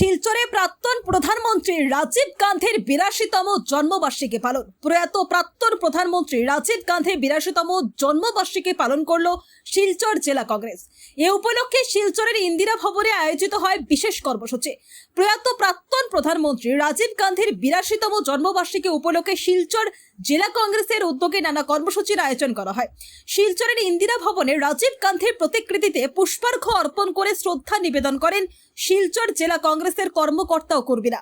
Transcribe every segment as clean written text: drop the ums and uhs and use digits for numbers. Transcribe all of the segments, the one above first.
শিলচরে প্রাক্তন প্রধানমন্ত্রী রাজীব গান্ধীর 82তম জন্মবার্ষিকী পালন। প্রয়াত প্রাক্তন প্রধানমন্ত্রী রাজীব গান্ধীর 82তম জন্মবার্ষিকী পালন করল শিলচর জেলা কংগ্রেস। এ উপলক্ষে শিলচরের ইন্দিরা ভবনে আয়োজিত হয় বিশেষ কর্মসূচি। প্রয়াত প্রাক্তন প্রধানমন্ত্রী রাজীব গান্ধীর 82তম জন্মবার্ষিকী উপলক্ষে শিলচর জেলা কংগ্রেসের উদ্যোগে নানা কর্মসূচির আয়োজন করা হয়। শিলচরের ইন্দিরা ভবনে রাজীব গান্ধীর প্রতিকৃতিতে পুষ্পার্ঘ্য অর্পণ করে শ্রদ্ধা নিবেদন করেন শিলচর জেলা কংগ্রেসের কর্মকর্তা ও কর্মীরা।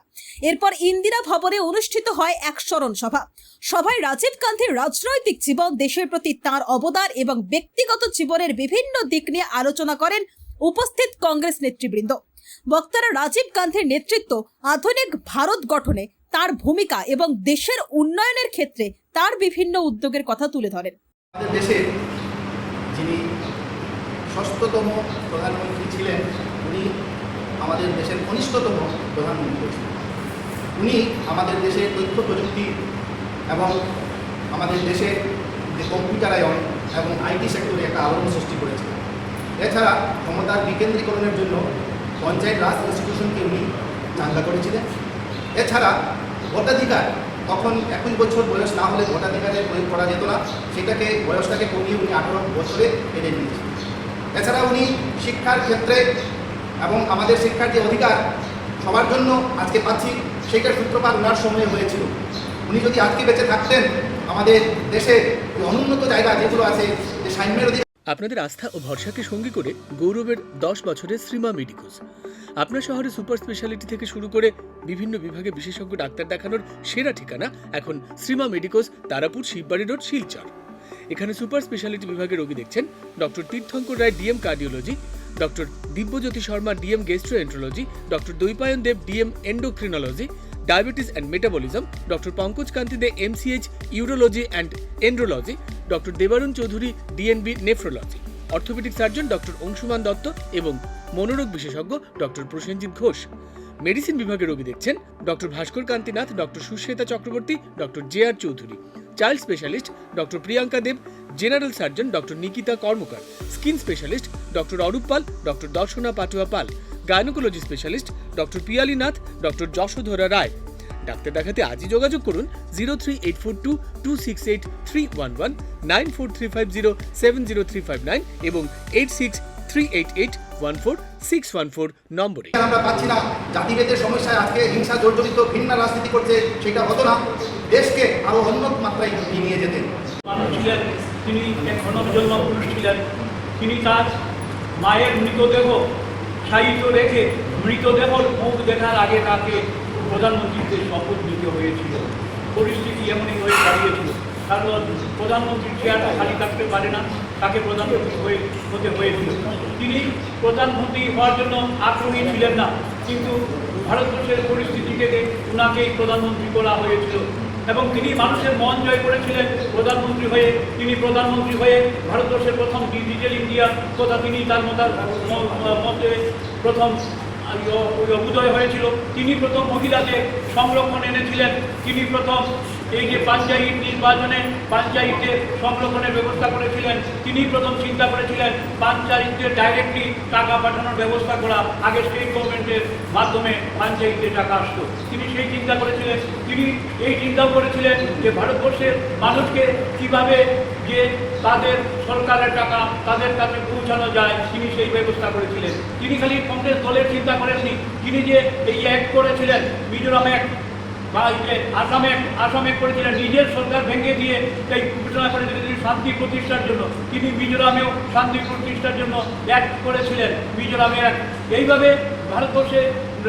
এরপর ইন্দিরা ভবনে অনুষ্ঠিত হয় এক স্মরণ সভা। সভায় রাজীব গান্ধীর রাজনৈতিক জীবন, দেশের প্রতি তাঁর অবদান এবং ব্যক্তিগত জীবনের বিভিন্ন দিক নিয়ে আলোচনা করেন উপস্থিত কংগ্রেস নেতৃবৃন্দ। বক্তারা রাজীব গান্ধীর নেতৃত্ব, আধুনিক ভারত গঠনে তার ভূমিকা এবং দেশের উন্নয়নের ক্ষেত্রে তার বিভিন্ন উদ্যোগের কথা তুলে ধরেন। আমাদের দেশে যিনি ষষ্ঠতম প্রধানমন্ত্রী ছিলেন, উনি আমাদের দেশের কনিষ্ঠতম প্রধানমন্ত্রী ছিলেন। উনি আমাদের দেশে তথ্য প্রযুক্তি এবং আমাদের দেশে যে কম্পিউটারায়ন এবং আইটি সেক্টরে একটা আলোড়ন সৃষ্টি করেছিলেন। এছাড়া ক্ষমতার বিকেন্দ্রীকরণের জন্য পঞ্চায়েত রাজ ইনস্টিটিউশনকে উনি চাঙ্গা করেছিলেন। এছাড়া ভোটাধিকার, তখন 21 বছর বয়স না হলে ভোটাধিকারে প্রয়োগ করা যেত না, সেটাকে বয়সটাকে কমিয়ে উনি 18 বছরে এনে নিয়েছিলেন। এছাড়া উনি শিক্ষার ক্ষেত্রে এবং আমাদের শিক্ষার যে অধিকার সবার জন্য আজকে পাচ্ছি, সেটার সূত্রপাত ওনার সময়ে হয়েছিল। উনি যদি আজকে বেঁচে থাকতেন, আমাদের দেশে অনুন্নত জায়গা যেগুলো আছে, যে সাম্যের অধিকার। আপনাদের আস্থা ও ভরসাকে সঙ্গী করে গৌরবের 10 বছরের শ্রীমা মেডিকোস। আপনার শহরে সুপার স্পেশালিটি থেকে শুরু করে বিভিন্ন বিভাগে বিশেষজ্ঞ ডাক্তার দেখানোর সেরা ঠিকানা এখন শ্রীমা মেডিকোস, তারাপুর, শিববাড়ি রোড, শিলচর। এখানে সুপার স্পেশালিটি বিভাগে রোগী দেখছেন doctor Tirthankar Roy, DM cardiology, doctor Dibyajyoti Sharma, DM gastroenterology, doctor Dwaipayan Deb, DM endocrinology, diabetes and metabolism, doctor Pankaj Kanti Dey, MCH urology and andrology, doctor Debarun Choudhury, DNB nephrology, orthopaedic surgeon doctor Anshuman Dutta এবং মনোরোগ বিশেষজ্ঞ ডক্টর প্রসেনজিৎ ঘোষ। মেডিসিন বিভাগে রোগী দেখছেন doctor Bhaskar Kantinath, doctor Sushweta Chakraborty, doctor J R. Choudhury, child specialist doctor Priyanka Deb, general surgeon doctor Nikita Karmakar, skin specialist doctor Arup Pal, doctor Darshana Patua Pal, gynaecology specialist doctor Piyali Nath, doctor Jashodhara Roy. ডাক্তার দেখাতে আজই যোগাযোগ করুন 038422683111, 9435070359 এবং 8638814614 নম্বরে। আমরা পাচ্ছি না, জাতিভেদের সমস্যায় আজকে হিংসা জর্জরিত ঘৃণা রাজনীতি করছে, সেটা হতো না, দেশকে আরো উন্নত মাত্রায় নিয়ে যেতেন। মানুষ ছিলেন, তিনি এক জন্ম পুরুষ ছিলেন। তিনি তার মায়ের মৃতদেহ সাহিত্য রেখে মৃতদেহর মুখ দেখার আগে তাকে প্রধানমন্ত্রীকে শপথ নিতে হয়েছিল। পরিস্থিতি এমনই হয়ে দাঁড়িয়েছিল, কারণ প্রধানমন্ত্রীর চেয়ারটা খালি থাকতে পারে না, তাকে প্রধানমন্ত্রী হতে হয়েছিল। তিনি প্রধানমন্ত্রী হওয়ার জন্য আগ্রহী ছিলেন না, কিন্তু ভারতবর্ষের পরিস্থিতি থেকে ওনাকেই প্রধানমন্ত্রী করা হয়েছিল এবং তিনি মানুষের মন জয় করেছিলেন প্রধানমন্ত্রী হয়ে। তিনি প্রধানমন্ত্রী হয়ে ভারতবর্ষের প্রথম ডিজিটাল ইন্ডিয়ার কথা তিনি তার মধ্যে প্রথম উদয় হয়েছিল। তিনি প্রথম মহিলাদের সংরক্ষণ এনেছিলেন। তিনি প্রথম এই যে পঞ্চায়েত নির্বাচনে পঞ্চায়েতের সংরক্ষণের ব্যবস্থা করেছিলেন। তিনি প্রথম চিন্তা করেছিলেন পঞ্চায়েতের ডাইরেক্টলি টাকা পাঠানোর ব্যবস্থা করা, আগে স্টেট গভর্নমেন্টের মাধ্যমে পঞ্চায়েতে টাকা আসতো। তিনি সেই চিন্তা করেছিলেন। তিনি এই চিন্তাও করেছিলেন যে ভারতবর্ষের মানুষকে কিভাবে যে তাদের সরকারের টাকা তাদের কাছে পৌঁছানো যায়, তিনি সেই ব্যবস্থা করেছিলেন। তিনি খালি কংগ্রেস দলের চিন্তা করেননি, তিনি যে এই অ্যাক্ট করেছিলেন, মিজোরাম অ্যাক্ট বা আসামে করেছিলেন, নিজের সরকার ভেঙে দিয়ে এই ঘোষণা করেছিলেন তিনি শান্তি প্রতিষ্ঠার জন্য। তিনি মিজোরামেও শান্তি প্রতিষ্ঠার জন্য অ্যাক্ট করেছিলেন, মিজোরামে অ্যাক্ট। এইভাবে ভারতবর্ষে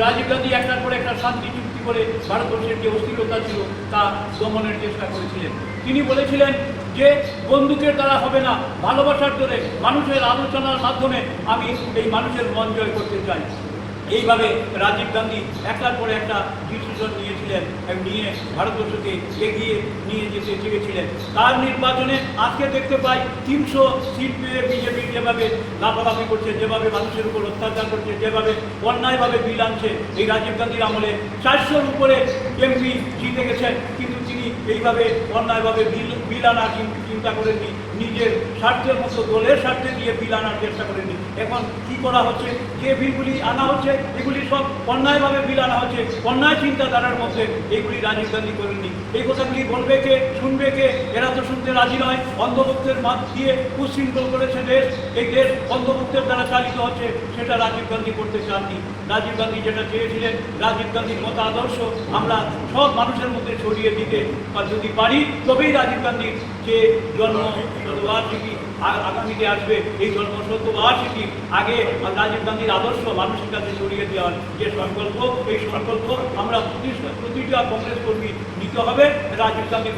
রাজীব গান্ধী একটার পর একটা শান্তি চুক্তি করে ভারতবর্ষের যে অস্থিরতা ছিল তা দমনের চেষ্টা করেছিলেন। তিনি বলেছিলেন যে বন্দুকের দ্বারা হবে না, ভালোবাসার জোরে মানুষের আলোচনার মাধ্যমে আমি এই মানুষের মন জয় করতে চাই। এইভাবে রাজীব গান্ধী একটার পরে একটা ডিসিশন নিয়েছিলেন এবং নিয়ে ভারতবর্ষকে এগিয়ে নিয়ে যেতে চেয়েছিলেন। তার নির্বাচনে আজকে দেখতে পাই 300 সিট পেয়ে বিজেপি যেভাবে লাফালাফি করছে, যেভাবে মানুষের উপর অত্যাচার করছে, যেভাবে অন্যায়ভাবে বিল আনছে, এই রাজীব গান্ধীর আমলে 400-র উপরে এমপি জিতে গেছেন, কিন্তু তিনি তিনি এইভাবে অন্যায়ভাবে বিল আনার চিন্তা করেননি, নিজের স্বার্থের মতো দলের স্বার্থে দিয়ে বিল আনার চেষ্টা করেননি। এখন কি করা হচ্ছে, যে বিলগুলি আনা হচ্ছে এগুলি সব অন্যায়ভাবে বিল আনা হচ্ছে, অন্যায় চিন্তাধারার মধ্যে এগুলি রাজীব গান্ধী করেননি। এই কথাগুলি বলবে কে, শুনবে কে? এরা তো শুনতে রাজি নয়। অন্ধভক্তের মাঠ দিয়ে উচ্ছৃঙ্খল করেছে দেশ, এই দেশ অন্ধভক্তের দ্বারা চালিত হচ্ছে, সেটা রাজীব গান্ধী করতে চাননি। রাজীব গান্ধী যেটা চেয়েছিলেন, রাজীব গান্ধীর মত আদর্শ আমরা সব মানুষের মধ্যে ছড়িয়ে দিতে যদি পারি, তবেই রাজীব গান্ধীর যে জন্ম শতবার্ষিকী আগামীতে আসবে, এই জন্ম শতবার্ষিকী আগে রাজীব গান্ধীর আদর্শ মানুষের কাছে ছড়িয়ে দেওয়ার যে সংকল্প, এই সংকল্প আমরা প্রতিটা কংগ্রেস কর্মী নিতে হবে। রাজীব গান্ধী